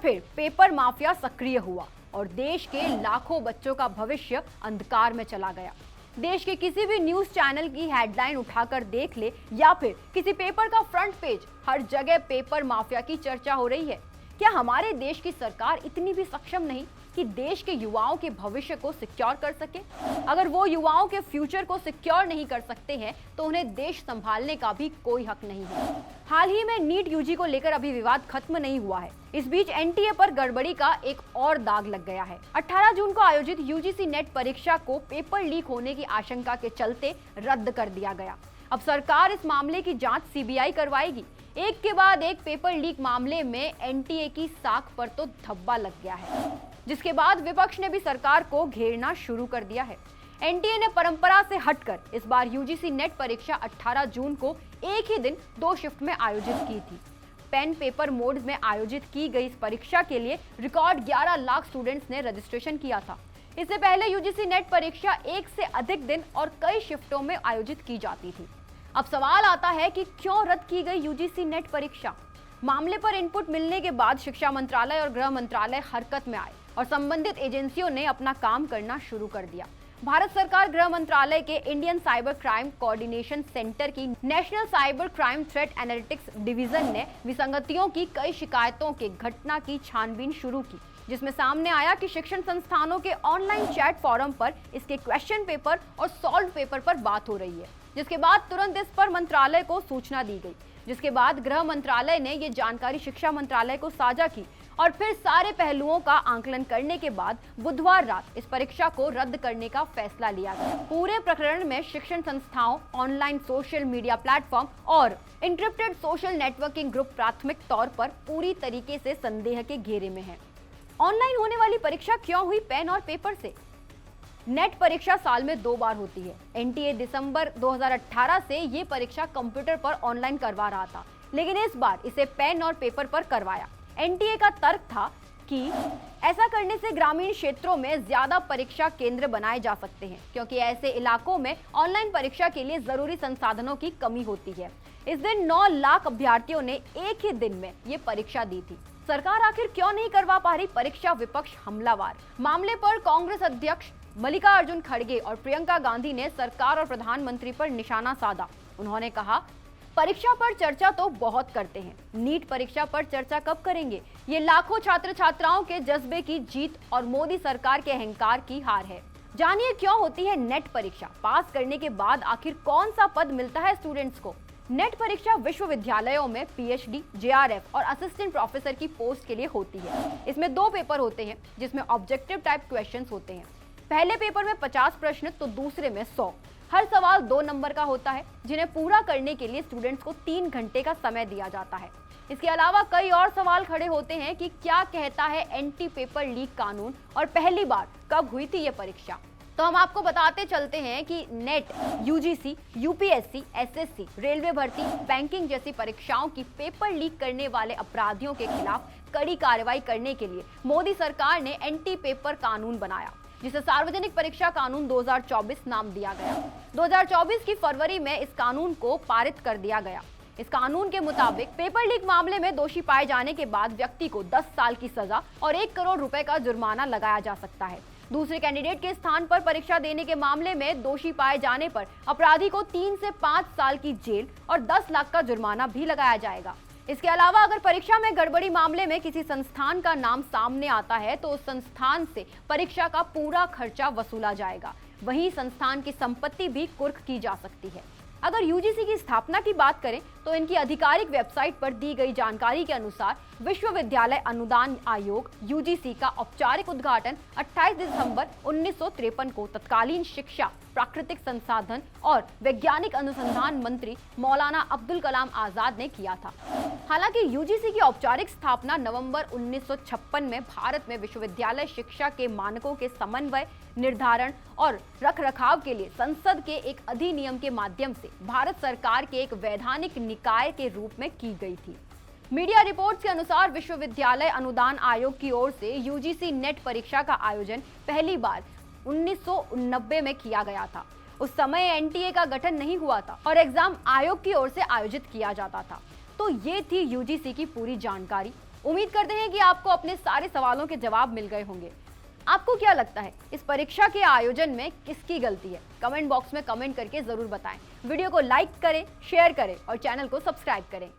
फिर paper mafia सक्रिय हुआ और देश के लाखों बच्चों का भविष्य अंधकार में चला गया। देश के किसी भी न्यूज चैनल की हेडलाइन उठाकर देख ले या फिर किसी पेपर का फ्रंट पेज, हर जगह पेपर माफिया की चर्चा हो रही है। क्या हमारे देश की सरकार इतनी भी सक्षम नहीं कि देश के युवाओं के भविष्य को सिक्योर कर सके? अगर वो युवाओं के फ्यूचर को सिक्योर नहीं कर सकते हैं तो उन्हें देश संभालने का भी कोई हक नहीं है। हाल ही में नीट यूजी को लेकर अभी विवाद खत्म नहीं हुआ है। इस बीच एनटीए पर गड़बड़ी का एक और दाग लग गया है। 18 जून को आयोजित यूजीसी नेट परीक्षा को पेपर लीक होने की आशंका के चलते रद्द कर दिया गया। अब सरकार इस मामले की जांच सीबीआई करवाएगी। एक के बाद एक पेपर लीक मामले में एनटीए की साख पर तो धब्बा लग गया है, जिसके बाद विपक्ष ने भी सरकार को घेरना शुरू कर दिया है। एनटीए ने परंपरा से हटकर इस बार यूजीसी नेट परीक्षा 18 जून को एक ही दिन 2 शिफ्ट में आयोजित की थी। पेन पेपर मोड में आयोजित की गई इस परीक्षा के लिए रिकॉर्ड 11 लाख स्टूडेंट्स ने रजिस्ट्रेशन किया था। इससे पहले यूजीसी नेट परीक्षा एक से अधिक दिन और कई शिफ्टों में आयोजित की जाती थी। अब सवाल आता है कि क्यों रद्द की गई यूजीसी नेट परीक्षा? मामले पर इनपुट मिलने के बाद शिक्षा मंत्रालय और गृह मंत्रालय हरकत में आए और संबंधित एजेंसियों ने अपना काम करना शुरू कर दिया। भारत सरकार गृह मंत्रालय के Indian cyber crime coordination centre की national cyber crime threat analytics division ने विसंगतियों की कई शिकायतों के घटना की छानबीन शुरू की, जिसमें सामने आया कि शिक्षण संस्थानों के ऑनलाइन चैट फोरम पर इसके क्वेश्चन पेपर और सॉल्व पेपर पर बात हो रही है, जिसके बाद तुरंत इस पर मंत्रालय को सूचना दी गई, जिसके बाद गृह मंत्रालय ने ये जानकारी शिक्षा मंत्रालय को साझा की और फिर सारे पहलुओं का आंकलन करने के बाद बुधवार रात इस परीक्षा को रद्द करने का फैसला लिया गया। पूरे प्रकरण में शिक्षण संस्थाओं, ऑनलाइन सोशल मीडिया प्लेटफॉर्म और इंक्रिप्टेड सोशल नेटवर्किंग ग्रुप प्राथमिक तौर पर पूरी तरीके से संदेह के घेरे में है। ऑनलाइन होने वाली परीक्षा क्यों हुई पेन और पेपर से? नेट परीक्षा साल में 2 बार होती है। एनटीए दिसंबर 2018 से ये परीक्षा कंप्यूटर पर ऑनलाइन करवा रहा था, लेकिन इस बार इसे पेन और पेपर पर करवाया। एनटीए का तर्क था कि ऐसा करने से ग्रामीण क्षेत्रों में ज्यादा परीक्षा केंद्र बनाए जा सकते हैं, क्योंकि ऐसे इलाकों में ऑनलाइन परीक्षा के लिए जरूरी संसाधनों की कमी होती है। इस दिन 9 लाख अभ्यर्थियों ने एक ही दिन में ये परीक्षा दी थी। सरकार आखिर क्यों नहीं करवा पा रही परीक्षा? विपक्ष हमलावर। मामले पर कांग्रेस अध्यक्ष मल्लिकार्जुन खड़गे और प्रियंका गांधी ने सरकार और प्रधानमंत्री पर निशाना साधा। उन्होंने कहा, परीक्षा पर चर्चा तो बहुत करते हैं, नीट परीक्षा पर चर्चा कब करेंगे? ये लाखों छात्र छात्राओं के जज्बे की जीत और मोदी सरकार के अहंकार की हार है। जानिए क्यों होती है नेट परीक्षा? पास करने के बाद आखिर कौन सा पद मिलता है स्टूडेंट्स को? नेट परीक्षा विश्वविद्यालयों में पीएचडी, जेआरएफ और असिस्टेंट प्रोफेसर की पोस्ट के लिए होती है। इसमें 2 पेपर होते हैं, जिसमें ऑब्जेक्टिव टाइप क्वेश्चंस होते हैं। पहले पेपर में 50 प्रश्न तो दूसरे में 100। हर सवाल 2 नंबर का होता है, जिन्हें पूरा करने के लिए स्टूडेंट्स को 3 घंटे का समय दिया जाता है। इसके अलावा कई और सवाल खड़े होते हैं कि क्या कहता है एंटी पेपर लीक कानून और पहली बार कब हुई थी ये परीक्षा। तो हम आपको बताते चलते हैं कि net, UGC, UPSC, SSC, railway भर्ती, बैंकिंग जैसी परीक्षाओं की पेपर लीक करने वाले अपराधियों के खिलाफ कड़ी कार्रवाई करने के लिए मोदी सरकार ने एंटी पेपर कानून बनाया, जिसे सार्वजनिक परीक्षा कानून 2024 नाम दिया गया। 2024 की फरवरी में इस कानून को पारित कर दिया गया। इस कानून के मुताबिक पेपर लीक मामले में दोषी पाए जाने के बाद व्यक्ति को 10 साल की सजा और 1 करोड़ रुपए का जुर्माना लगाया जा सकता है। दूसरे कैंडिडेट के स्थान पर परीक्षा देने के मामले में दोषी पाए जाने पर अपराधी को 3 से 5 साल की जेल और 10 लाख का जुर्माना भी लगाया जाएगा। इसके अलावा अगर परीक्षा में गड़बड़ी मामले में किसी संस्थान का नाम सामने आता है तो उस संस्थान से परीक्षा का पूरा खर्चा वसूला जाएगा। वहीं संस्थान की संपत्ति भी कुर्क की जा सकती है। अगर यूजीसी की स्थापना की बात करें तो इनकी आधिकारिक वेबसाइट पर दी गई जानकारी के अनुसार विश्वविद्यालय अनुदान आयोग यूजीसी का औपचारिक उद्घाटन 28 दिसंबर 1953 को तत्कालीन शिक्षा, प्राकृतिक संसाधन और वैज्ञानिक अनुसंधान मंत्री मौलाना अब्दुल कलाम आजाद ने किया था। हालांकि यूजीसी की औपचारिक स्थापना नवंबर 1956 में भारत में विश्वविद्यालय शिक्षा के मानकों के समन्वय, निर्धारण और रखरखाव के लिए संसद के एक अधिनियम के माध्यम से भारत सरकार के एक वैधानिक निकाय के रूप में की गई थी। मीडिया रिपोर्ट्स के अनुसार विश्वविद्यालय अनुदान आयोग की ओर से यूजीसी नेट परीक्षा का आयोजन पहली बार 1989 में किया गया था। उस समय एनटीए का गठन नहीं हुआ था और एग्जाम आयोग की ओर से आयोजित किया जाता था। तो ये थी यूजीसी की पूरी जानकारी। उम्मीद करते हैं कि आपको अपने सारे सवालों के जवाब मिल गए होंगे। आपको क्या लगता है, इस परीक्षा के आयोजन में किसकी गलती है? कमेंट बॉक्स में कमेंट करके जरूर बताएं। वीडियो को लाइक करें, शेयर करें और चैनल को सब्सक्राइब करें।